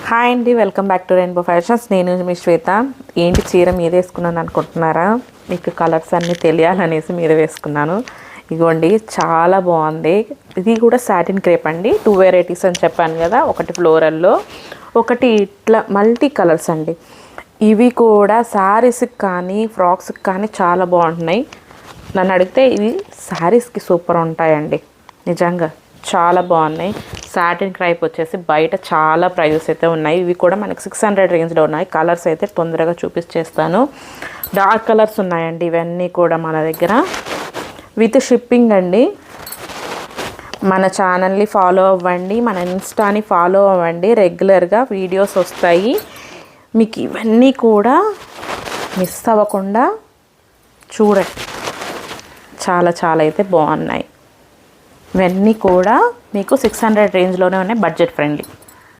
Hi అండి, welcome back to rainbow fashions. నేను మీ శ్వేత. ఏంటి చీర మీద వేసుకున్నాను అనుకుంటున్నారా? మీకు కలర్స్ అన్నీ తెలియాలనేసి మీద వేసుకున్నాను. ఇగోండి, చాలా బాగుంది. ఇది కూడా సాటిన్ క్రేప్ అండి. 2 వెరైటీస్ అని చెప్పాను కదా, ఒకటి ఫ్లోరల్లో, ఒకటి ఇట్లా మల్టీ కలర్స్ అండి. ఇవి కూడా శారీస్కి కానీ ఫ్రాక్స్కి కానీ చాలా బాగుంటున్నాయి. నన్ను అడిగితే ఇవి శారీస్కి సూపర్ ఉంటాయండి. నిజంగా చాలా బాగున్నాయి. సాటిన్ క్రైప్ వచ్చేసి బయట చాలా ప్రైజెస్ అయితే ఉన్నాయి. ఇవి కూడా మనకి 600 రేంజ్లో ఉన్నాయి. కలర్స్ అయితే తొందరగా చూపించేస్తాను. డార్క్ కలర్స్ ఉన్నాయండి. ఇవన్నీ కూడా మన దగ్గర విత్ షిప్పింగ్ అండి. మన ఛానల్ని ఫాలో అవ్వండి, మన ఇన్స్టాని ఫాలో అవ్వండి. రెగ్యులర్గా వీడియోస్ వస్తాయి. మీకు ఇవన్నీ కూడా మిస్ అవ్వకుండా చూడండి. చాలా చాలా అయితే బాగున్నాయి. ఇవన్నీ కూడా మీకు 600 రేంజ్లోనే ఉన్నాయి. Budget friendly.